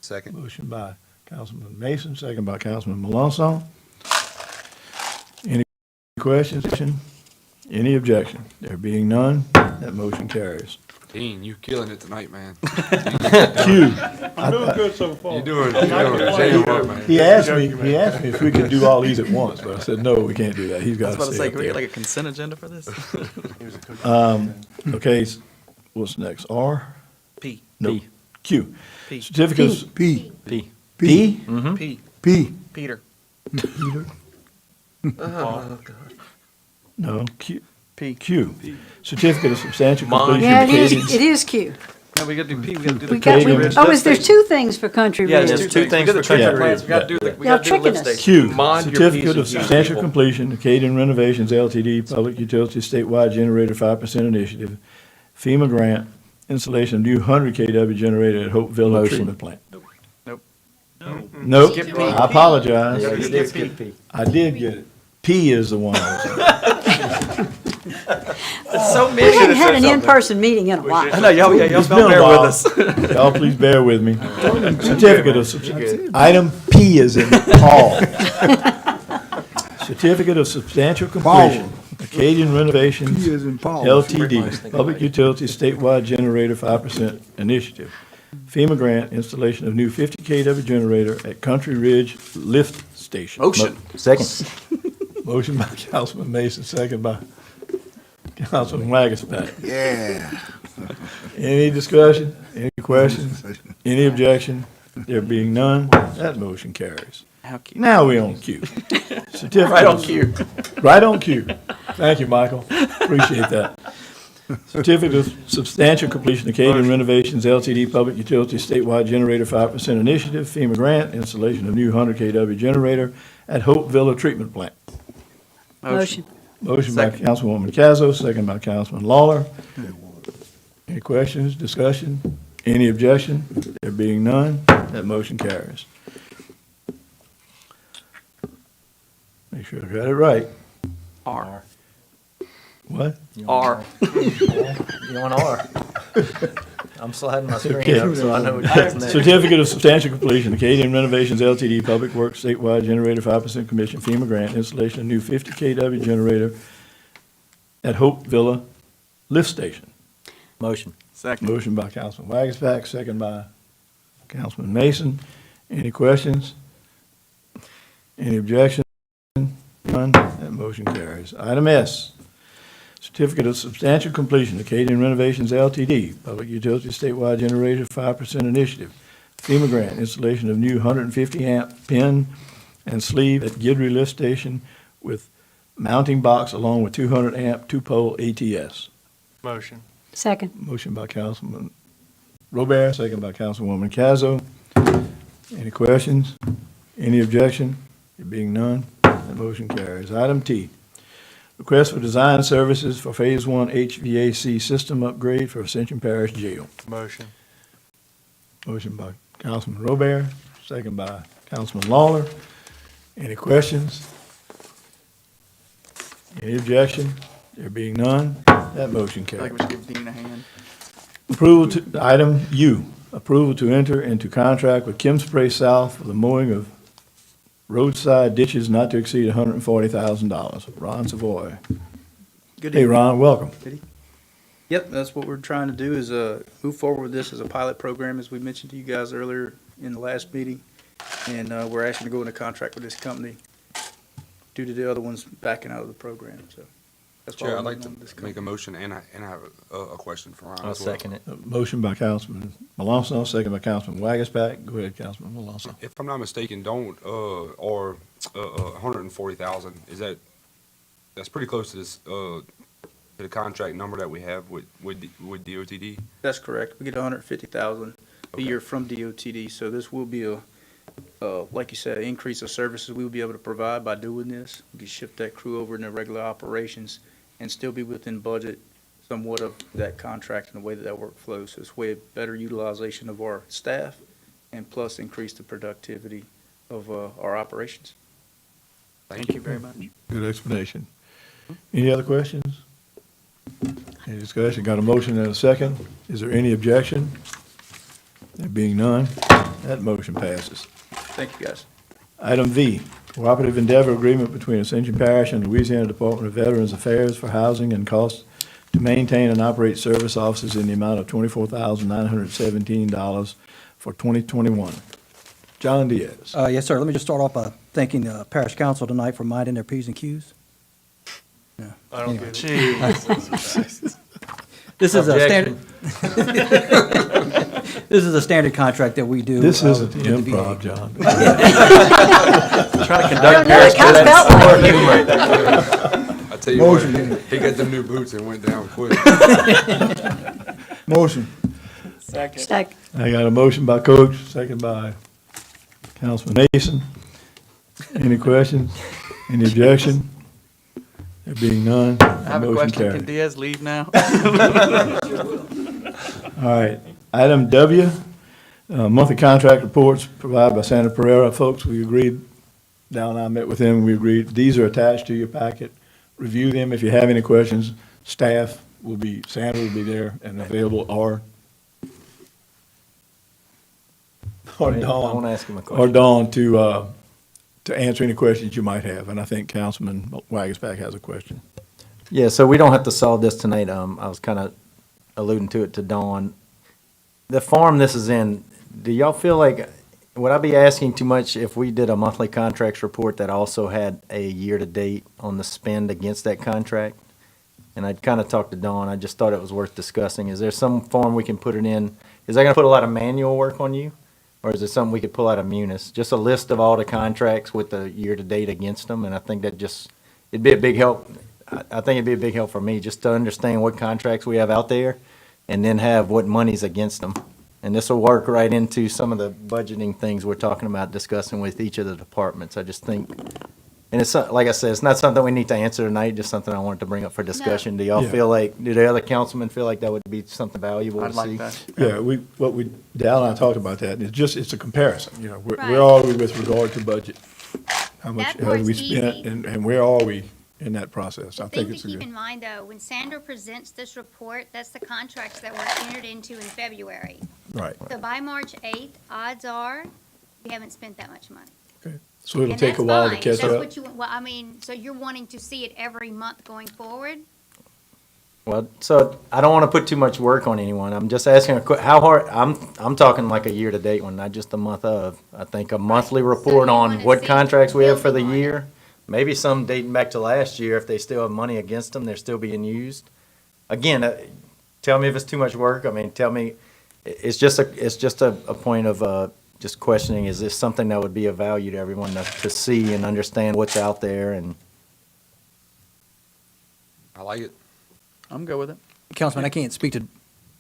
Second. Motion by Councilman Mason, second by Councilman Malonson. Any questions? Any objection? There being none, that motion carries. Dean, you killing it tonight, man. Q. I'm doing good so far. You're doing damn well, man. He asked me if we could do all these at once, but I said, no, we can't do that. He's got to stay up there. a consent agenda for this? Okay, what's next? R? P. No. P. Q. P. Certificates. P, P. P? Mm-hmm. P. P, Peter. No, Q. P. Q. Certificate of substantial Mine. completion. Yeah, it Acadian- is Q. Yeah, we gotta do P, we gotta do the We got, Country Ridge Ridge oh, lift is there station. two things for Country Yeah, Ridge? there's two things. We got the Country treatment plants, we Ridge, gotta do the, we Y'all gotta do the lift tricking us. station. Q, Mind your P's certificate and of Q's, substantial people. completion, Acadian Renovations LTD, Public Utility Statewide Generator 5% Initiative, FEMA grant, installation of new 100 kW generator at Hope Villa Motion. Treatment Plant. Nope. Nope, Skip P. I apologize. Yeah, you did skip P. I did get it. P is the one. So We hadn't had an in-person meeting in a while. I know, y'all It's been bear a with while. us. Y'all please bear with me. Certificate of, item P is in Paul. Certificate of substantial completion, Acadian Renovations He is in Paul. LTD, Public Utility Statewide Generator 5% Initiative. FEMA grant, installation of new 50 kW generator at Country Ridge Lift Station. Motion. Second. Motion by Councilman Mason, second by Councilman Wagasback. Yeah. Any discussion, any questions, any objection? There being none, that motion carries. How cute. Now we on Q. Certificate Right on of- cue. Right on cue. Thank you, Michael. Appreciate that. Certificate of substantial completion, Acadian Renovations LTD, Public Utility Statewide Generator 5% Initiative, FEMA grant, installation of new 100 kW generator at Hope Villa Treatment Plant. Motion. Motion by Second. Councilwoman Cazo, second by Councilman Lawler. Any questions, discussion, any objection? There being none, that motion carries. Make sure I got it right. R. What? R. You on R? I'm sliding my screen Okay. up so I know what you're next. Certificate of substantial completion, Acadian Renovations LTD, Public Works Statewide Generator 5% Commission, FEMA grant, installation of new 50 kW generator at Hope Villa Lift Station. Motion. Second. Motion by Councilman Wagasback, second by Councilman Mason. Any questions? Any objection? None. That motion carries. Item S, certificate of substantial completion, Acadian Renovations LTD, Public Utility Statewide Generator 5% Initiative, FEMA grant, installation of new 150 amp pin and sleeve at Gidry Lift Station with mounting box along with 200 amp two-pole ATS. Motion. Second. Motion by Councilman Robert, second by Councilwoman Cazo. Any questions? Any objection? There being none, that motion carries. Item T, request for design services for Phase 1 HVAC system upgrade for Ascension Parish Jail. Motion. Motion by Councilman Robert, second by Councilman Lawler. Any questions? Any objection? There being none, that motion I feel like carries. we should give Dean a hand. Approval to, item U, approval to enter into contract with Kim Spray South for the mowing of roadside ditches not to exceed $140,000. Ron Savoy. Good Hey, evening. Ron, welcome. Yep, that's what we're trying to do is move forward with this as a pilot program, as we mentioned to you guys earlier in the last meeting. And we're asking to go into contract with this company due to the other ones backing out of the program, so. That's why Chair, we're I'd like moving to on this make a company. motion and I have a question for Ron I'll as well. second it. A motion by Councilman Malonzo, second by Councilman Wagasback. Go ahead, Councilman Malonzo. If I'm not mistaken, or 140,000, that's pretty close to this, to the contract number that we have with DOTD? That's correct. We get 150,000 a Okay. year from DOTD, so this will be like you said, increase of services we will be able to provide by doing this. We can shift that crew over into regular operations and still be within budget somewhat of that contract and the way that work flows. So it's way better utilization of our staff and plus increase the productivity of our operations. Thank you very much. Good explanation. Any other questions? Any discussion? Got a motion and a second. Is there any objection? There being none, that motion passes. Thank you, guys. Item V, cooperative endeavor agreement between Ascension Parish and Louisiana Department of Veterans Affairs for housing and costs to maintain and operate service offices in the amount of $24,917 for 2021. John Diaz. Yes, sir. Let me just start off by thanking the parish council tonight for minding their P's and Q's. I don't get it. This is a standard. This is a standard contract that we do. This isn't the with VA. improv, John. Trying to I don't know, it kind of felt like I tell you what, he got them new boots and went down quick. Motion. Second. I got a motion by Coach, second by Councilman Nason. Any questions? Any objection? There being none, I the have a motion question. Can carried. Diaz leave now? All right, item W, monthly contract reports provided by Sandra Pereira. Folks, we agreed, Dal and I met with them, we agreed, these are attached to your packet. Review them. If you have any questions, staff will be, Sandra will be there and available, or I Dawn. want to ask him a Or question. Dawn to answer any questions you might have. And I think Councilman Wagisback has a question. Yeah, so we don't have to solve this tonight. I was kind of alluding to it to Dawn. The farm this is in, do y'all feel like, would I be asking too much if we did a monthly contracts report that also had a year-to-date on the spend against that contract? And I'd kind of talked to Dawn, I just thought it was worth discussing. Is there some form we can put it in? Is that going to put a lot of manual work on you? Or is it something we could pull out of Munis? Just a list of all the contracts with the year-to-date against them, and I think that just, it'd be a big help. I think it'd be a big help for me, just to understand what contracts we have out there, and then have what money's against them. And this will work right into some of the budgeting things we're talking about discussing with each of the departments. I just think, and it's, like I said, it's not something we need to answer tonight, just something I wanted to bring up for discussion. Do y'all Yeah. feel like, do the other councilmen feel like that would be something valuable to I'd see? like that. Yeah, Dal and I talked about that, and it's a comparison, you know, Right. where are we with regard to budget? How much That have we part's spent, easy. and where are we in that process? I think Thing it's to a keep good. in mind, though, when Sandra presents this report, that's the contracts that were entered into in February. Right, So by March 8th, odds are, we haven't spent that much money. okay. So it'll And take a that's while to fine. catch That's up. what you, well, I mean, so you're wanting to see it every month going forward? Well, so I don't want to put too much work on anyone. I'm just asking a quick, how hard, I'm talking like a year-to-date one, not just a month of. I think a monthly report you on wanna what see contracts we have for the building on it. year. Maybe some dating back to last year, if they still have money against them, they're still being used. Again, tell me if it's too much work. I mean, tell me, it's just a point of, just questioning, is this something that would be of value to everyone to see and understand what's out there and? I like it. I'm good with it. Councilman, I can't speak to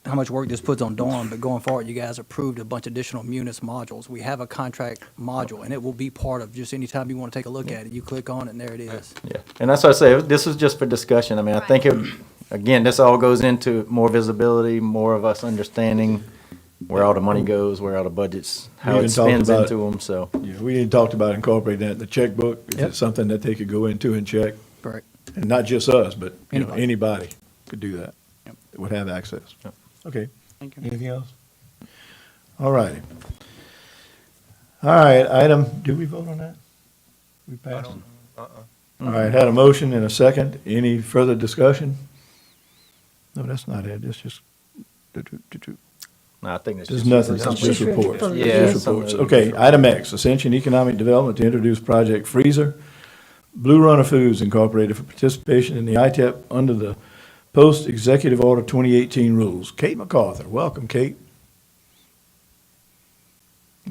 how much work this puts on Dawn, but going forward, you guys approved a bunch of additional Munis modules. We have a contract module, and it will be part of just anytime you want to take a look at it, you click on it, and there it is. Yeah, and that's what I say, this is just for discussion. I mean, I think, again, this all goes into more visibility, more of us understanding where all the money goes, where all the budgets, how even it talked spends about- into them, so. Yeah, we even talked about incorporating that in the checkbook. Is Yep. it something that they could go into and check? Correct. And not just us, but, you know, Anybody. anybody could do that. Yep. That would have access. Yep. Okay. Thank you. Anything else? All righty. All right, did we vote on that? We passed it? All right, had a motion and a second. Any further discussion? No, that's not it. It's just, No, I think it's there's just. nothing. It's something- just reports. Yeah, Just something reports. that- Okay, item X, Ascension Economic Development to introduce Project Freezer. Blue Runner Foods Incorporated for participation in the ITEP under the Post-Executive Order 2018 rules. Kate MacArthur, welcome, Kate.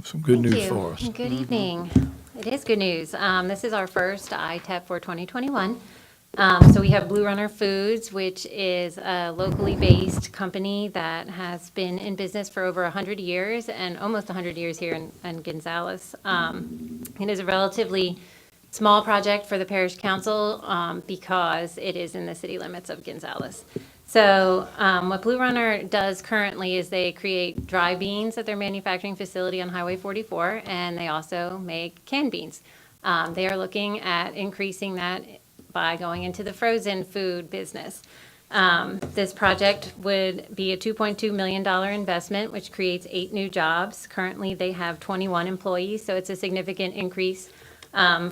Some good Thank news you. for us. Good evening. It is good news. This is our first ITEP for 2021. So we have Blue Runner Foods, which is a locally based company that has been in business for over 100 years and almost 100 years here in Gonzales. It is a relatively small project for the parish council because it is in the city limits of Gonzales. So what Blue Runner does currently is they create dry beans at their manufacturing facility on Highway 44, and they also make canned beans. They are looking at increasing that by going into the frozen food business. This project would be a $2.2 million investment, which creates 8 new jobs. Currently, they have 21 employees, so it's a significant increase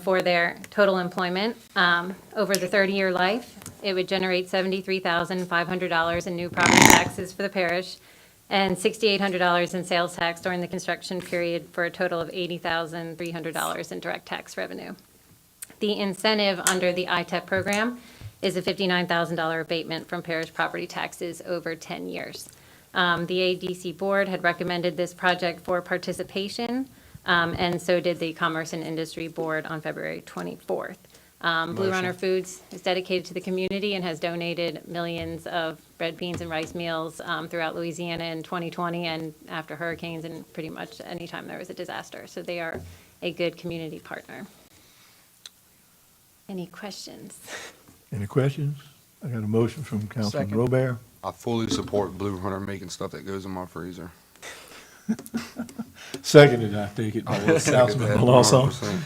for their total employment. Over the 30-year life, it would generate $73,500 in new property taxes for the parish and $6,800 in sales tax during the construction period for a total of $80,300 in direct tax revenue. The incentive under the ITEP program is a $59,000 abatement from parish property taxes over 10 years. The ADC board had recommended this project for participation, and so did the Commerce and Industry Board on February 24th. Blue Runner Foods is dedicated to the community and has donated millions of bread, beans, and rice meals throughout Louisiana in 2020 and after hurricanes and pretty much anytime there was a disaster. So they are a good community partner. Any questions? Any questions? I got a motion from Councilman Robert. I fully support Blue Runner making stuff that goes in my freezer. Seconded, I take it, by I will second Councilman that Malonzo. 100%.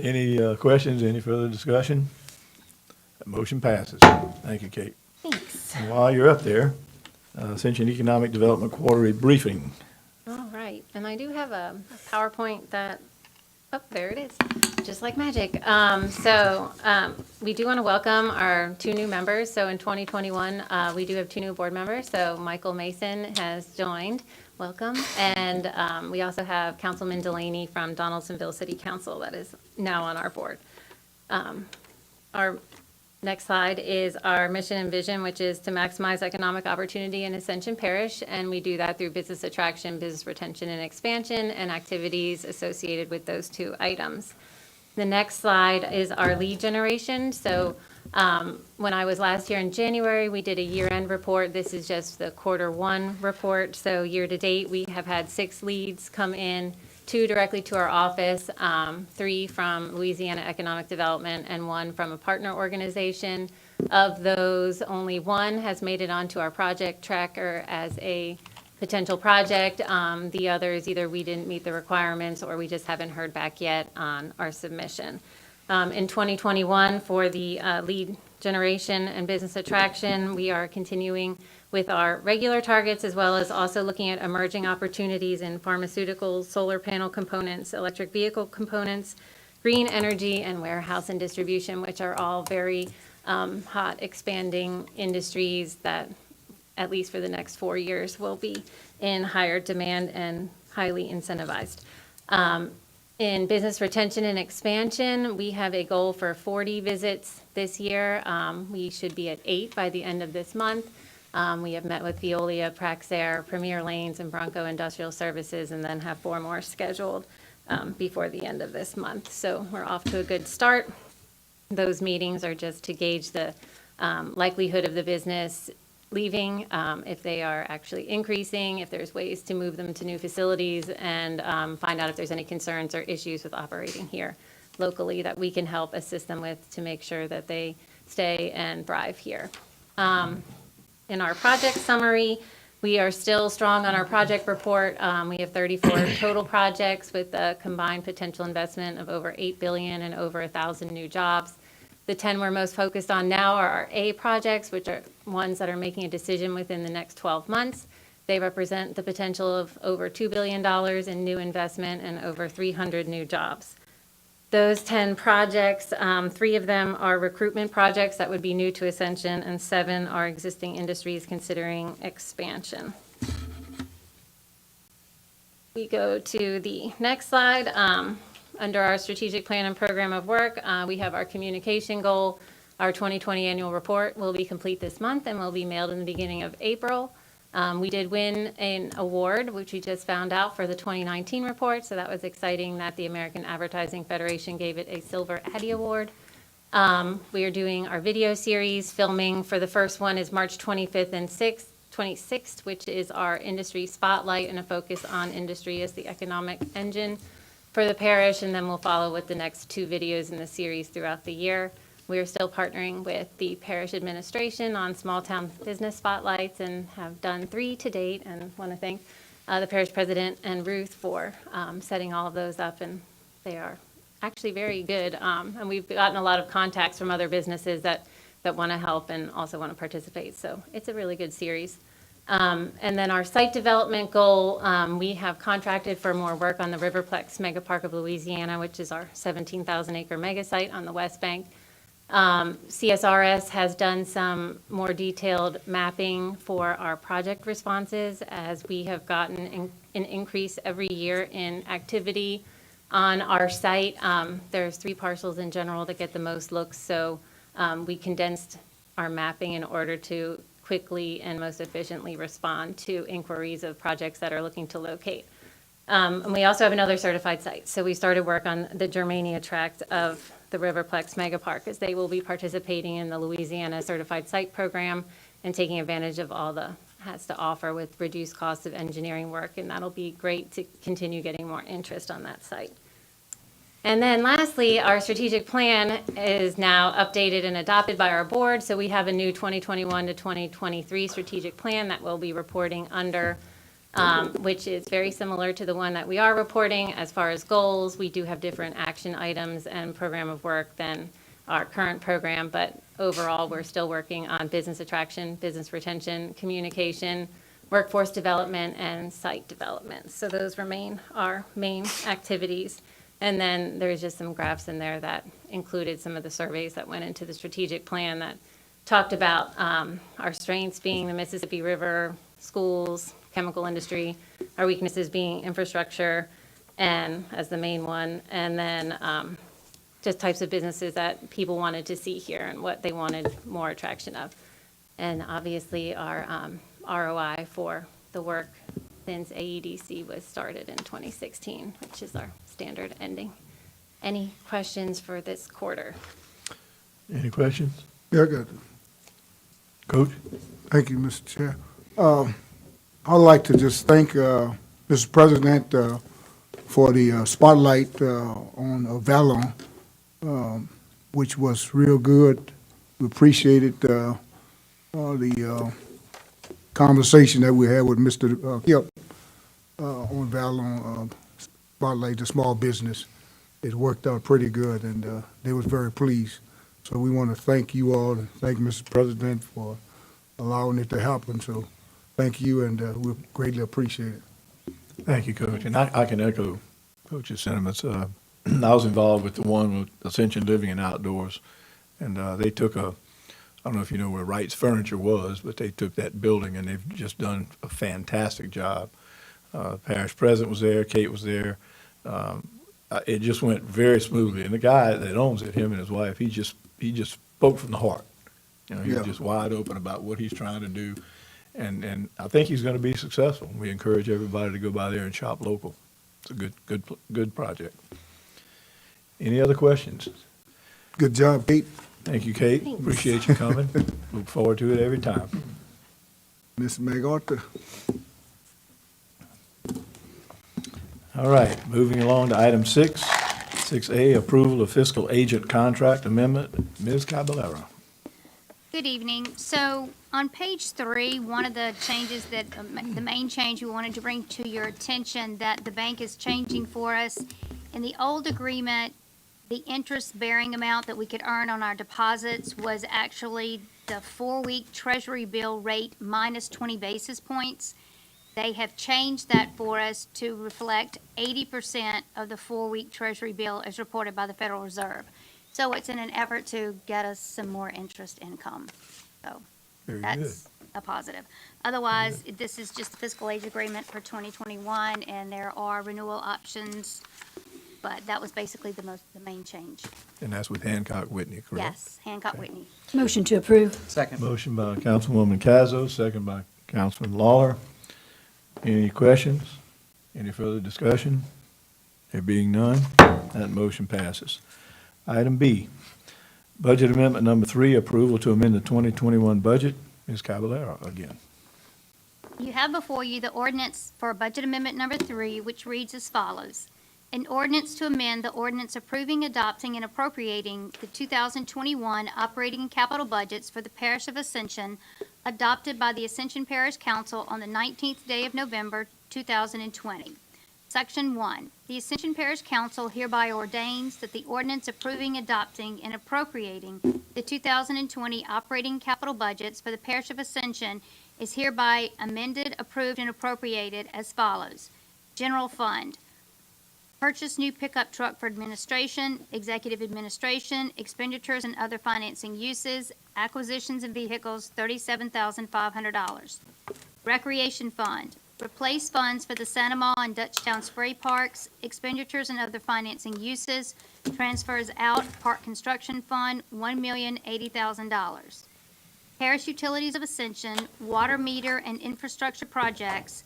Any questions, any further discussion? That motion passes. Thank you, Kate. Thanks. And while you're up there, Ascension Economic Development Quarterly Briefing. All right, and I do have a PowerPoint that, oh, there it is, just like magic. We do want to welcome our 2 new members. So in 2021, we do have 2 new board members. So Michael Mason has joined. Welcome. And we also have Councilman Delaney from Donaldsonville City Council that is now on our board. Our next slide is our mission and vision, which is to maximize economic opportunity in Ascension Parish. And we do that through business attraction, business retention and expansion, and activities associated with those 2 items. The next slide is our lead generation. So when I was last here in January, we did a year-end report. This is just the Q1 report. So year-to-date, we have had 6 leads come in, 2 directly to our office, 3 from Louisiana Economic Development, and 1 from a partner organization. Of those, only 1 has made it onto our project tracker as a potential project. The others, either we didn't meet the requirements or we just haven't heard back yet on our submission. In 2021, for the lead generation and business attraction, we are continuing with our regular targets as well as also looking at emerging opportunities in pharmaceuticals, solar panel components, electric vehicle components, green energy, and warehouse and distribution, which are all very hot, expanding industries that, at least for the next 4 years, will be in higher demand and highly incentivized. In business retention and expansion, we have a goal for 40 visits this year. We should be at 8 by the end of this month. We have met with Veolia, Praxair, Premier Lanes, and Bronco Industrial Services, and then have 4 more scheduled before the end of this month. So we're off to a good start. Those meetings are just to gauge the likelihood of the business leaving, if they are actually increasing, if there's ways to move them to new facilities, and find out if there's any concerns or issues with operating here locally that we can help assist them with to make sure that they stay and thrive here. In our project summary, we are still strong on our project report. We have 34 total projects with a combined potential investment of over $8 billion and over 1,000 new jobs. The 10 we're most focused on now are our A projects, which are ones that are making a decision within the next 12 months. They represent the potential of over $2 billion in new investment and over 300 new jobs. Those 10 projects, 3 of them are recruitment projects that would be new to Ascension, and 7 are existing industries considering expansion. We go to the next slide. Under our strategic plan and program of work, we have our communication goal. Our 2020 annual report will be complete this month and will be mailed in the beginning of April. We did win an award, which we just found out, for the 2019 report, so that was exciting that the American Advertising Federation gave it a Silver Addy Award. We are doing our video series. Filming for the first one is March 25th and 26th, which is our industry spotlight and a focus on industry as the economic engine for the parish, and then we'll follow with the next 2 videos in the series throughout the year. We are still partnering with the parish administration on small town business spotlights and have done 3 to date, and want to thank the parish president and Ruth for setting all of those up, and they are actually very good. And we've gotten a lot of contacts from other businesses that want to help and also want to participate, so it's a really good series. And then our site development goal, we have contracted for more work on the Riverplex Mega Park of Louisiana, which is our 17,000 acre mega site on the West Bank. CSRS has done some more detailed mapping for our project responses, as we have gotten an increase every year in activity on our site. There's 3 parcels in general that get the most looks, so we condensed our mapping in order to quickly and most efficiently respond to inquiries of projects that are looking to locate. And we also have another certified site. So we started work on the Germania tract of the Riverplex Mega Park, as they will be participating in the Louisiana Certified Site Program and taking advantage of all the has to offer with reduced costs of engineering work, and that'll be great to continue getting more interest on that site. And then lastly, our strategic plan is now updated and adopted by our board, so we have a new 2021 to 2023 strategic plan that we'll be reporting under, which is very similar to the one that we are reporting. As far as goals, we do have different action items and program of work than our current program, but overall, we're still working on business attraction, business retention, communication, workforce development, and site development. So those remain our main activities. And then there's just some graphs in there that included some of the surveys that went into the strategic plan that talked about our strengths being the Mississippi River, schools, chemical industry, our weaknesses being infrastructure, and as the main one, and then just types of businesses that people wanted to see here and what they wanted more attraction of. And obviously our ROI for the work since AEDC was started in 2016, which is our standard ending. Any questions for this quarter? Any questions? Yeah, I got it. Coach? Thank you, Mr. Chair. I'd like to just thank Mr. President for the spotlight on Valon, which was real good. We appreciated the conversation that we had with Mr. Kip on Valon spotlight, the small business. It worked out pretty good, and they was very pleased. So we want to thank you all and thank Mr. President for allowing it to happen. So thank you, and we greatly appreciate it. Thank you, Coach. And I can echo Coach's sentiments. I was involved with the one with Ascension Living and Outdoors, and they took I don't know if you know where Wright's Furniture was, but they took that building and they've just done a fantastic job. Parish president was there, Kate was there. It just went very smoothly. And the guy that owns it, him and his wife, he just spoke from the heart. You know, he was just wide open about what he's trying to do. And I think he's going to be successful. We encourage everybody to go by there and shop local. It's a good project. Any other questions? Good job, Kate. Thank you, Kate. Thanks. Appreciate you coming. Look forward to it every time. Ms. MacArthur. All right, moving along to item 6A, approval of fiscal agent contract amendment. Ms. Caballero. Good evening. So on page 3, one of the changes that, the main change we wanted to bring to your attention that the bank is changing for us. In the old agreement, the interest-bearing amount that we could earn on our deposits was actually the 4-week Treasury bill rate minus 20 basis points. They have changed that for us to reflect 80% of the 4-week Treasury bill as reported by the Federal Reserve. So it's in an effort to get us some more interest income. So Very that's a positive. Otherwise, this is just the fiscal aid agreement for 2021, and there are renewal options, but that was basically the main change. And that's with Hancock Whitney, correct? Yes, Hancock Whitney. Motion to approve. Second. Motion by Councilwoman Cazo, second by Councilman Lawler. Any questions? Any further discussion? There being none, that motion passes. Item B, budget amendment number 3, approval to amend the 2021 budget. Ms. Caballero again. You have before you the ordinance for budget amendment number 3, which reads as follows. An ordinance to amend the ordinance approving, adopting, and appropriating the 2021 operating and capital budgets for the Parish of Ascension, adopted by the Ascension Parish Council on the 19th day of November, 2020. Section 1. The Ascension Parish Council hereby ordains that the ordinance approving, adopting, and appropriating the 2020 operating and capital budgets for the Parish of Ascension is hereby amended, approved, and appropriated as follows. General Fund. Purchase new pickup truck for administration, executive administration, expenditures and other financing uses, acquisitions and vehicles, $37,500. Recreation Fund. Replace funds for the Santa Ma and Dutchtown Spray Parks, expenditures and other financing uses, transfers out, Park Construction Fund, $1,080,000. Parish Utilities of Ascension, water meter and infrastructure projects,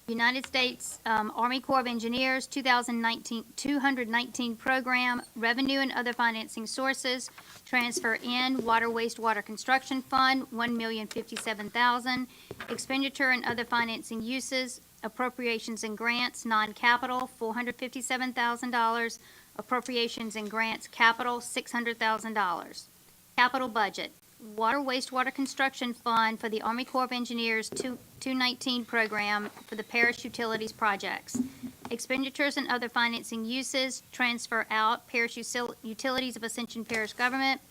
United States Army Corps of Engineers 219 program, revenue and other financing sources, transfer in water wastewater construction fund, $1,057,000, expenditure and other financing uses, appropriations and grants, non-capital, $457,000, appropriations and grants, capital, $600,000. Capital budget, water wastewater construction fund for the Army Corps of Engineers 219 program for the parish utilities projects. Expenditures and other financing uses, transfer out parish utilities of Ascension Parish Government,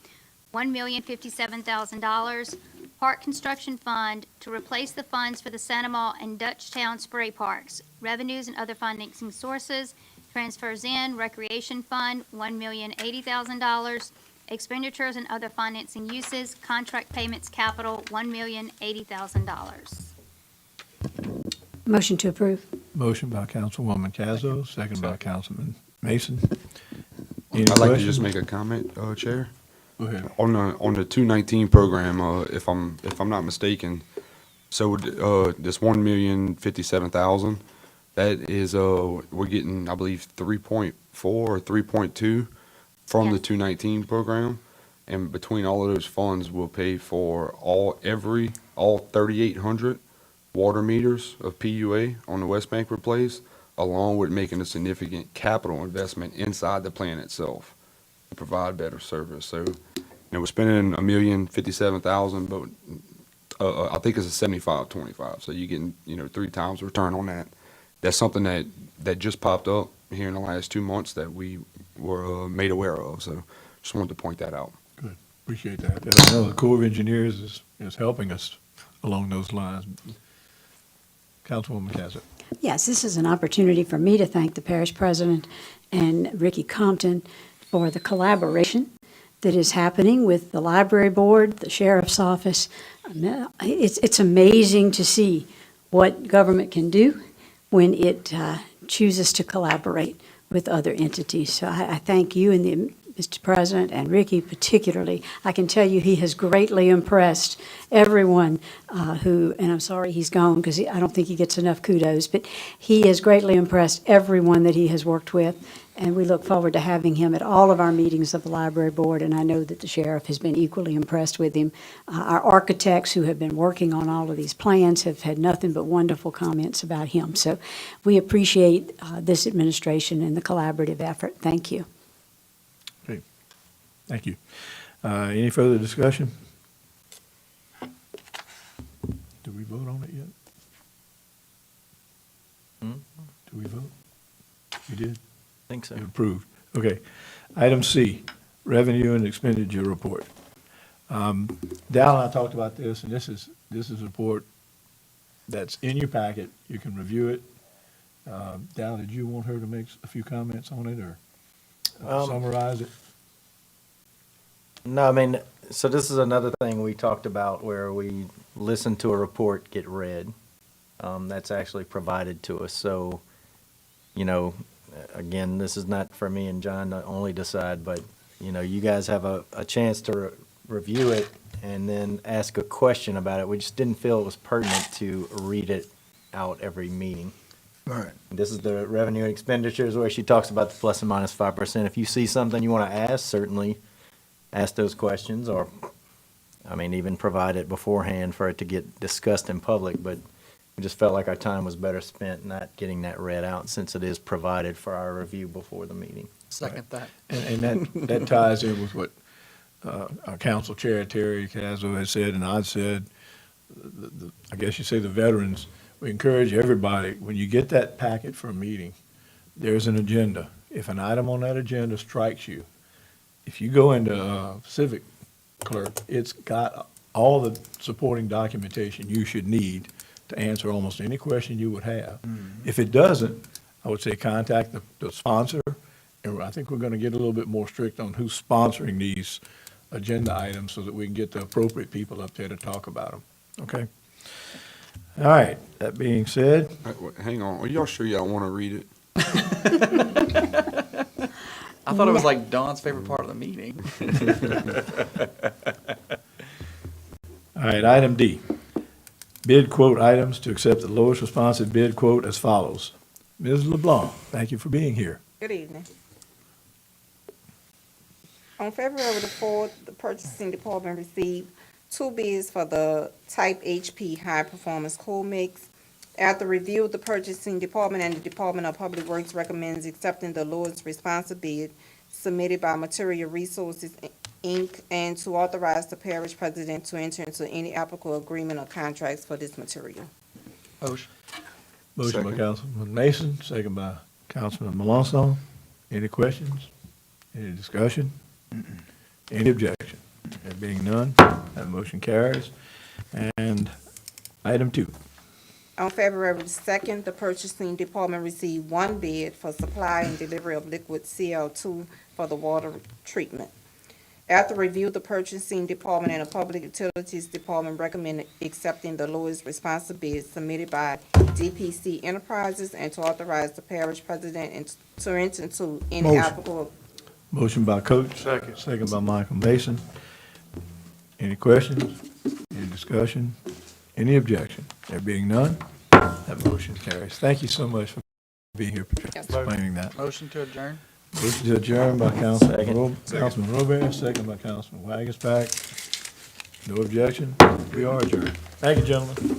$1,057,000. Park construction fund to replace the funds for the Santamalt and Dutchtown spray parks. Revenues and other financing sources, transfers in recreation fund, $1,080,000. Expenditures and other financing uses, contract payments, capital, $1,080,000. Motion to approve. Motion by Councilwoman Cazo, second by Councilman Mason. Any I'd like to questions? just make a comment, Chair. Go ahead. On the 219 program, if I'm not mistaken, so this 1,057,000, that is we're getting, I believe, 3.4 or 3.2 from the 219 program, and between all of those funds, we'll pay for all 3,800 water meters of PUA on the West Bank replaced, along with making a significant capital investment inside the plant itself to provide better service. So, we're spending $1,057,000, but I think it's a 75-25. So you're getting 3 times return on that. That's something that just popped up here in the last 2 months that we were made aware of. So just wanted to point that out. Good, appreciate that. I know the Corps of Engineers is helping us along those lines. Councilwoman Cazo. Yes, this is an opportunity for me to thank the parish president and Ricky Compton for the collaboration that is happening with the library board, the sheriff's office. It's amazing to see what government can do when it chooses to collaborate with other entities. So I thank you and Mr. President and Ricky particularly. I can tell you he has greatly impressed everyone and I'm sorry he's gone because I don't think he gets enough kudos, but he has greatly impressed everyone that he has worked with. And we look forward to having him at all of our meetings of the library board, and I know that the sheriff has been equally impressed with him. Our architects who have been working on all of these plans have had nothing but wonderful comments about him. So we appreciate this administration and the collaborative effort. Thank you. Okay, thank you. Any further discussion? Did we vote on it yet? Did we vote? We did? I think so. You approved. Okay. Item C, revenue and expenditure report. Dal and I talked about this, and this is a report that's in your packet. You can review it. Dal, did you want her to make a few comments on it or summarize it? No, I mean, so this is another thing we talked about where we listen to a report get read. That's actually provided to us. So, again, this is not for me and John to only decide, but, you guys have a chance to review it and then ask a question about it. We just didn't feel it was pertinent to read it out every meeting. All right. This is the revenue and expenditures where she talks about the plus and minus 5%. If you see something you want to ask, certainly ask those questions or, even provide it beforehand for it to get discussed in public, but we just felt like our time was better spent not getting that read out since it is provided for our review before the meeting. Second that. And that ties in with what our council chair, Terry Cazo, has said, and I've said, I guess you say the veterans, we encourage everybody, when you get that packet for a meeting, there's an agenda. If an item on that agenda strikes you, if you go into Civic Clerk, it's got all the supporting documentation you should need to answer almost any question you would have. If it doesn't, I would say contact the sponsor, and I think we're going to get a little bit more strict on who's sponsoring these agenda items so that we can get the appropriate people up there to talk about them, okay? All right, that being said. Hang on, are y'all sure y'all want to read it? I thought it was like Dawn's favorite part of the meeting. All right, item D. bid quote items to accept the lowest responsive bid quote as follows. Ms. LeBlanc, thank you for being here. Good evening. On February the 4th, the purchasing department received 2 bids for the Type HP High Performance Coal Mix. After review, the purchasing department and the Department of Public Works recommends accepting the lowest responsive bid submitted by Material Resources, Inc., and to authorize the parish president to enter into any applicable agreement or contracts for this material. Motion. Motion by Second. Councilman Mason, second by Councilman Melanson. Any questions? Any discussion? Any objection? There being none, that motion carries. And item 2. On February the 2nd, the purchasing department received 1 bid for supply and delivery of liquid CL2 for the water treatment. After review, the purchasing department and the Public Utilities Department recommend accepting the lowest responsive bid submitted by DPC Enterprises and to authorize the parish president and to enter into any Motion. applicable. Motion by Coach. Second. Second by Michael Mason. Any questions? Any discussion? Any objection? There being none, that motion carries. Thank you so much for being here, Patricia, Yes, sir. explaining that. Motion to adjourn? Motion to adjourn by Councilman Second. Councilman Robert, second by Councilman Wagensback. No objection. We are adjourned. Thank you, gentlemen.